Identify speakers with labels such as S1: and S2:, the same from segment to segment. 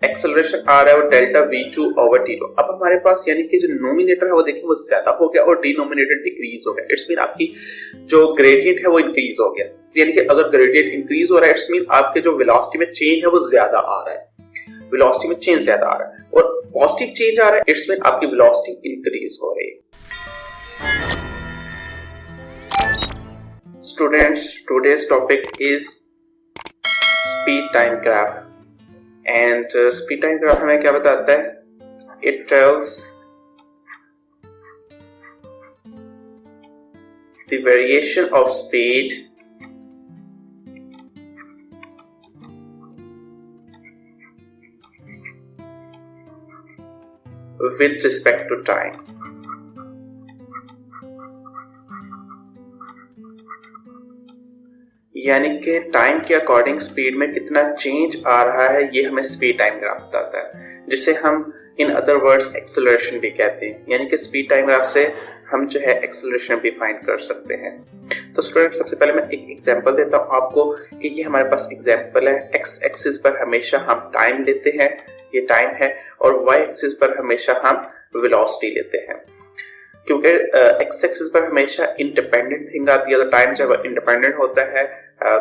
S1: Acceleration आ रहा है वो डेल्टा v2 ओवर t2। अब हमारे पास यानी कि जो नोमिनेटर है वो देखिए वो ज्यादा हो गया और डिनोमिनेटर डिक्रीज हो गया। इट्स मीन आपकी जो ग्रेडियंट है वो इंक्रीज हो गया। यानी कि अगर ग्रेडियंट इंक्रीज हो रहा है इट्स मीन आपके जो वेलोसिटी में चेंज है वो ज्यादा आ रहा है, वेलोसिटी में चेंज ज्यादा आ रहा है। और पॉजिटिव चेंज आ रहा है इट्स मीन आपकी वेलोसिटी इंक्रीज हो रही है। Students, today's topic is speed time graph and speed time graph हमें क्या बताता है? It tells the variation of speed with respect to time. यानी कि टाइम के अकॉर्डिंग स्पीड में कितना चेंज आ रहा है ये हमें स्पीड टाइम ग्राफ बताता है, जिसे हम इन अदर वर्ड्स एक्सेलरेशन भी कहते हैं। यानी कि स्पीड टाइम ग्राफ से हम जो है एक्सेलरेशन भी फाइंड कर सकते हैं। तो स्टूडेंट सबसे पहले मैं एक एग्जांपल देता हूँ आपको कि ये हमारे पास एग्जांपल है। एक्स एक्सिस पर हमेशा हम टाइम लेते हैं, ये टाइम है, और वाई एक्सिस पर हमेशा हम वेलोसिटी लेते हैं। क्योंकि एक्स एक्सिस पर हमेशा इंडिपेंडेंट थिंग आती है, तो टाइम जब इंडिपेंडेंट होता है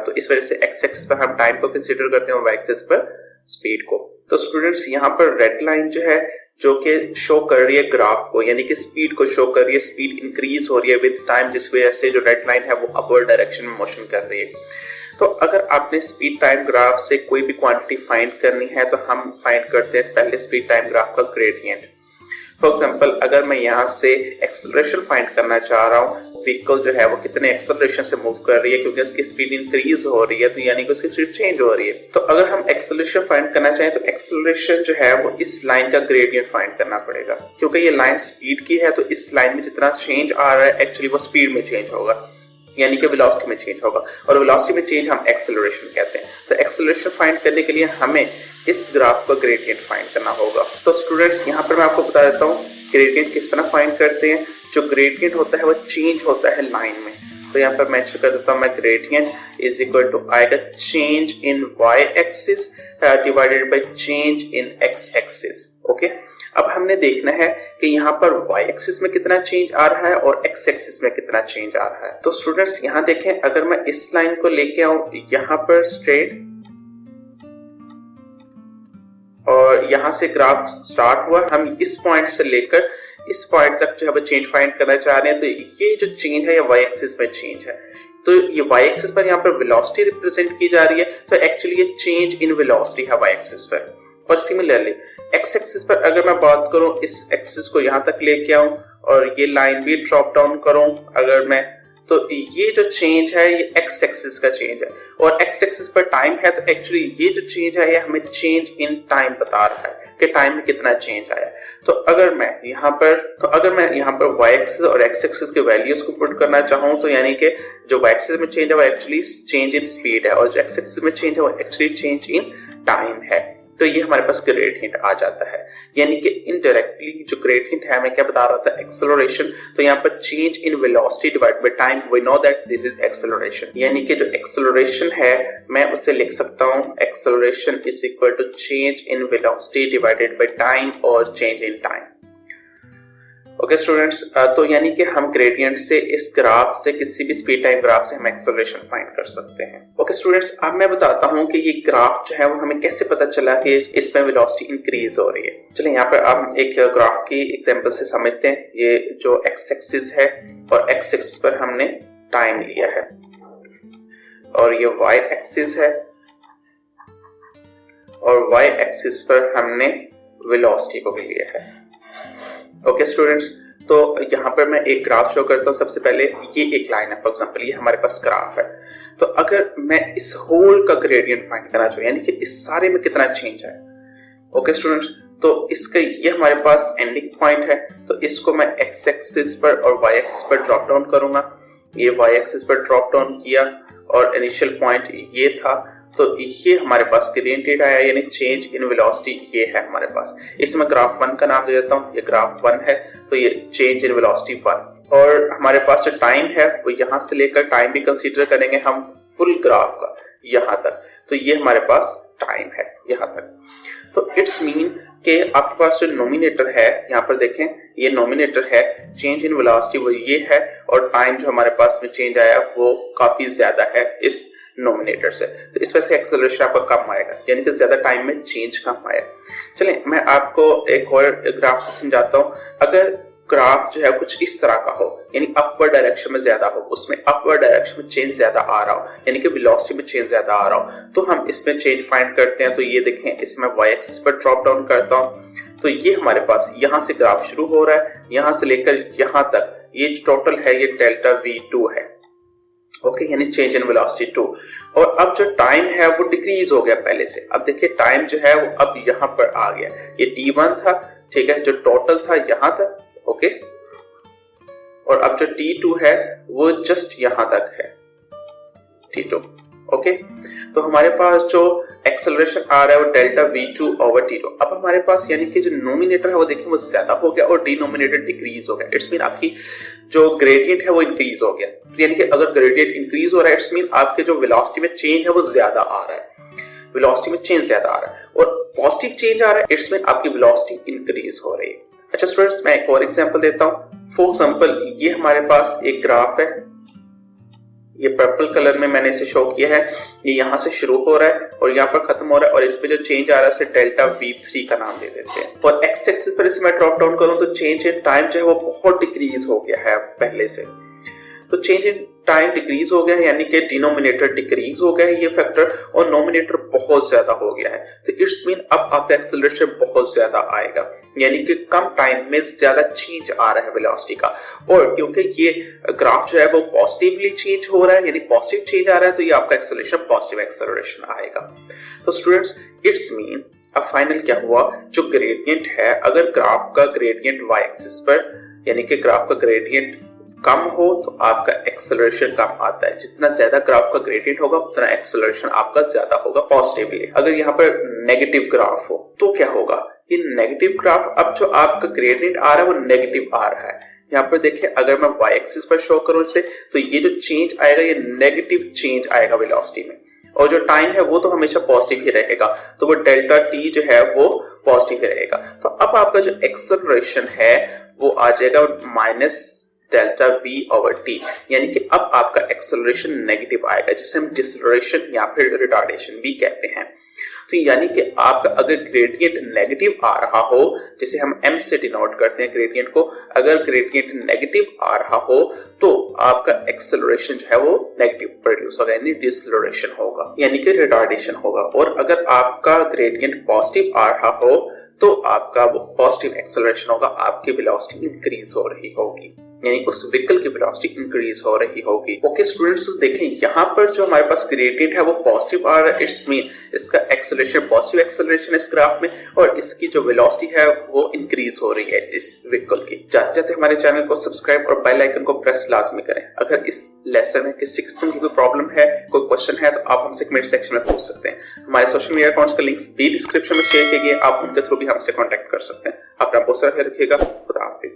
S1: तो इस वजह से एक्स एक्सिस पर हम टाइम को कंसीडर करते हैं और वाई एक्सिस पर स्पीड को। तो स्टूडेंट्स यहाँ पर रेड लाइन जो है जो कि शो कर रही है ग्राफ को, यानी कि स्पीड को शो कर रही है, स्पीड इंक्रीज हो रही है विद टाइम, जिस वजह से जो रेड लाइन है वो अपवर्ड डायरेक्शन में मोशन कर रही है। तो अगर आपने स्पीड टाइम ग्राफ से कोई भी क्वांटिटी फाइंड करनी है तो हम फाइंड करते हैं पहले स्पीड टाइम ग्राफ का ग्रेडियंट। फॉर एग्जाम्पल अगर मैं यहाँ से एक्सेलरेशन फाइंड करना चाह रहा हूँ, व्हीकल जो है वो कितने एक्सेलरेशन से मूव कर रही है, क्योंकि उसकी स्पीड इंक्रीज हो रही है तो यानी कि उसकी स्पीड चेंज हो रही है। तो अगर हम एक्सेलरेशन फाइंड करना चाहें तो एक्सेलरेशन जो है वो इस लाइन का ग्रेडियंट फाइंड करना पड़ेगा, क्योंकि ये लाइन स्पीड की है तो इस लाइन में जितना चेंज आ रहा है एक्चुअली वो स्पीड में चेंज होगा, यानी कि वेलोसिटी में चेंज होगा, और वेलोसिटी में चेंज हम एक्सेलरेशन कहते हैं। तो एक्सेलरेशन फाइंड करने के लिए हमें इस ग्राफ का ग्रेडियंट फाइंड करना होगा। तो स्टूडेंट्स यहाँ पर मैं आपको बता देता हूँ ग्रेडियंट किस तरह फाइंड करते हैं। जो ग्रेडियंट होता है वो चेंज होता है लाइन में। तो यहाँ पर मेंशन कर देता हूँ मैं, ग्रेडियंट इज इक्वल टू आएगा change in Y axis divided by change in X axis. Okay, अब हमने देखना है कि यहाँ पर y एक्सिस में कितना चेंज आ रहा है और x एक्सिस में कितना चेंज आ रहा है। तो स्टूडेंट्स यहाँ देखें, अगर मैं इस लाइन को लेके आऊं यहाँ पर स्ट्रेट, और यहाँ से ग्राफ स्टार्ट हुआ, हम इस पॉइंट से लेकर इस पॉइंट तक जो है चेंज फाइंड करना चाह रहे हैं, तो ये जो चेंज है ये y एक्सिस में चेंज है। तो ये y एक्सिस पर यहाँ पर वेलोसिटी रिप्रेजेंट की जा रही है, तो एक्चुअली ये चेंज इन वेलोसिटी है y एक्सिस पर। और सिमिलरली x एक्सिस पर अगर मैं बात करूं, इस एक्सिस को यहाँ तक लेके आऊं और ये लाइन भी ड्रॉप डाउन करूं अगर मैं, तो ये जो चेंज है ये x एक्सिस का चेंज है, और x एक्सिस पर टाइम है, तो एक्चुअली ये जो चेंज है ये हमें चेंज इन टाइम बता रहा है कि टाइम में कितना चेंज आया। तो अगर मैं यहाँ पर y एक्सिस और x एक्सिस के वैल्यूज को पुट करना चाहूँ, तो यानी कि जो y एक्सिस में चेंज है वो एक्चुअली चेंज इन स्पीड है, और जो x एक्सिस में चेंज है वो एक्चुअली चेंज इन टाइम है। तो ये हमारे पास ग्रेडियंट आ जाता है, यानी कि इनडायरेक्टली जो ग्रेडियंट है हमें क्या बता रहा था, एक्सेलरेशन। तो यहाँ पर change in velocity divided by time, we know that this is acceleration. यानी कि जो एक्सेलरेशन है मैं उसे लिख सकता हूँ acceleration is equal to change in velocity divided by time और change in time. Okay students, तो यानी कि हम ग्रेडियंट से इस ग्राफ से किसी भी स्पीड टाइम ग्राफ से हम एक्सेलरेशन फाइंड कर सकते हैं। ओके स्टूडेंट्स, अब मैं बताता हूं कि ये ग्राफ जो है वो हमें कैसे पता चला कि इसमें वेलोसिटी इंक्रीज हो रही है। चलिए यहाँ पर हम एक ग्राफ की एग्जांपल से समझते हैं। ये जो एक्स एक्सिस है और एक्स एक्सिस पर हमने टाइम लिया है, और ये वाई एक्सिस है और वाई एक्सिस पर हमने वेलोसिटी को भी लिया है। ओके स्टूडेंट्स, तो यहाँ पर मैं एक ग्राफ शो करता हूँ। सबसे पहले ये एक लाइन है, फॉर एग्जांपल ये हमारे पास ग्राफ है। तो अगर मैं इस होल का ग्रेडियंट फाइंड करना चाहूँ, यानी कि इस सारे में कितना चेंज है, ओके स्टूडेंट्स, तो इसका ये हमारे पास एंडिंग पॉइंट है। तो इसको मैं एक्स एक्सिस पर और वाई एक्सिस पर ड्रॉप डाउन करूंगा। ये वाई एक्सिस पर ड्रॉप डाउन किया और इनिशियल पॉइंट ये था, तो ये हमारे पास ग्रेडियंट आया, यानी चेंज इन वेलोसिटी ये है हमारे पास। इसमें ग्राफ 1 का नाम दे देता हूँ, ये ग्राफ 1 है, तो ये चेंज इन वेलोसिटी 1। और हमारे पास जो टाइम है वो यहाँ से लेकर टाइम भी कंसीडर करेंगे हम फुल ग्राफ का यहाँ तक, तो ये हमारे पास टाइम है यहाँ तक। तो इट्स मीन कि आपके पास जो नोमिनेटर है, यहाँ पर देखें ये नोमिनेटर है, चेंज इन वेलोसिटी वो ये है, और टाइम जो हमारे पास में चेंज आया वो काफी ज्यादा है इस नोमिनेटर से, तो इस वजह से एक्सेलरेशन आपका कम आएगा, यानी कि ज्यादा टाइम में चेंज कम आया। चलिए मैं आपको एक और ग्राफ से समझाता हूँ। अगर ग्राफ जो है कुछ इस तरह का हो, यानी अपवर्ड डायरेक्शन में ज्यादा हो, उसमें अपवर्ड डायरेक्शन में चेंज ज्यादा आ रहा हो, यानी कि वेलोसिटी में चेंज ज्यादा आ रहा हो, तो हम इसमें चेंज फाइंड करते हैं। तो ये देखें, इसमें वाई एक्सिस पर ड्रॉप डाउन करता हूँ, तो ये हमारे पास यहाँ से ग्राफ शुरू हो रहा है, यहाँ से लेकर यहाँ तक ये टोटल है, ये डेल्टा V2 है, ओके, यानी चेंज इन वेलोसिटी 2। और अब जो टाइम है वो डिक्रीज हो गया पहले से। अब देखिए टाइम जो है वो अब यहाँ पर आ गया, ये T1 था, ठीक है, जो टोटल था यहाँ तक, ओके, और अब जो T2 है वो जस्ट यहाँ तक है, T2, ओके। तो हमारे पास जो एक्सेलरेशन आ रहा है वो डेल्टा V2 ओवर T2। अब हमारे पास यानी कि जो नोमिनेटर है वो देखिए वो ज्यादा हो गया और डिनोमिनेटर डिक्रीज हो गया। इट्स मीन आपकी जो ग्रेडियंट है वो इंक्रीज हो गया, यानी कि अगर ग्रेडियंट इंक्रीज हो रहा है इट्स मीन आपके जो वेलोसिटी में चेंज है वो ज्यादा आ रहा है, वेलोसिटी में चेंज ज्यादा आ रहा है, और पॉजिटिव चेंज आ रहा है इट्स मीन आपकी वेलोसिटी इंक्रीज हो रही है। अच्छा स्टूडेंट्स, मैं एक और एग्जांपल देता हूँ। फॉर एग्जांपल ये हमारे पास एक ग्राफ है, ये पर्पल कलर में मैंने इसे शो किया है, ये यहाँ से शुरू हो रहा है और यहाँ पर खत्म हो रहा है, और इस पे जो चेंज आ रहा है उसे डेल्टा V3 का नाम दे देते हैं। और एक्स एक्सिस पर इसे मैं ड्रॉप डाउन करूँ तो चेंज इन टाइम जो है वो बहुत डिक्रीज हो गया है पहले से। तो चेंज इन टाइम डिक्रीज हो गया है, यानी कि डिनोमिनेटर डिक्रीज हो गया है ये फैक्टर, और नोमिनेटर बहुत ज्यादा हो गया है। तो इट्स मीन अब आपका एक्सेलरेशन बहुत ज्यादा आएगा, यानी कि कम टाइम में ज्यादा चेंज आ रहा है वेलोसिटी का। और क्योंकि ये ग्राफ जो है वो पॉजिटिवली चेंज हो रहा है, यानी पॉजिटिव चेंज आ रहा है, तो ये आपका एक्सेलरेशन पॉजिटिव एक्सेलरेशन आएगा। तो स्टूडेंट्स इट्स मीन अब फाइनल क्या हुआ, जो ग्रेडियंट है, अगर ग्राफ का ग्रेडियंट वाई एक्सिस पर, यानी कि ग्राफ का ग्रेडियंट कम हो तो आपका एक्सेलरेशन कम आता है। जितना ज्यादा ग्राफ का ग्रेडियंट होगा उतना एक्सेलरेशन आपका ज्यादा होगा पॉजिटिवली। अगर यहाँ पर नेगेटिव ग्राफ हो तो क्या होगा, ये नेगेटिव ग्राफ, अब जो आपका ग्रेडियंट आ रहा है वो नेगेटिव आ रहा है। यहाँ पर देखिए अगर मैं वाई एक्सिस पर शो करूं इसे, तो ये जो चेंज आएगा ये नेगेटिव चेंज आएगा वेलोसिटी में, और जो टाइम है वो तो हमेशा पॉजिटिव ही रहेगा, तो वो डेल्टा टी जो है वो पॉजिटिव ही रहेगा। तो अब आपका जो एक्सेलरेशन है वो आ जाएगा minus delta V over T, यानी कि अब आपका एक्सेलरेशन नेगेटिव आएगा, जिसे हम डिसलरेशन या फिर रिटार्डेशन भी कहते हैं। तो यानी कि आपका अगर ग्रेडियंट नेगेटिव आ रहा हो, जिसे हम m से डिनोट करते हैं ग्रेडियंट को, अगर ग्रेडियंट नेगेटिव आ रहा हो तो आपका एक्सेलरेशन जो है वो नेगेटिव प्रोड्यूस होगा, यानी डिसलरेशन होगा, यानी कि रिटार्डेशन होगा। और अगर आपका ग्रेडियंट पॉजिटिव आ रहा हो तो आपका वो पॉजिटिव एक्सेलरेशन होगा, आपकी वेलोसिटी इंक्रीज हो रही होगी, यानी उस व्हीकल की वेलोसिटी इंक्रीज हो रही होगी। ओके स्टूडेंट्स, तो देखें यहाँ पर जो हमारे पास ग्रेडियंट है वो पॉजिटिव आ रहा है, इट्स मीन इसका एक्सेलरेशन पॉजिटिव एक्सेलरेशन इस ग्राफ में, और इसकी जो वेलोसिटी है वो इंक्रीज हो रही है इस व्हीकल की। जाते जाते हमारे चैनल को सब्सक्राइब और बेल आइकन को प्रेस लाजमी करें। अगर इस लेसन में किसी किस्म की कोई प्रॉब्लम है, कोई क्वेश्चन है, तो आप हमसे कमेंट सेक्शन में पूछ सकते हैं। हमारे सोशल मीडिया अकाउंट्स का लिंक्स भी डिस्क्रिप्शन में शेयर किए गए, आप उनके थ्रू भी हमसे कॉन्टेक्ट कर सकते हैं। अपना बहुत सारा ख्याल रखिएगा। खुदा हाफिज।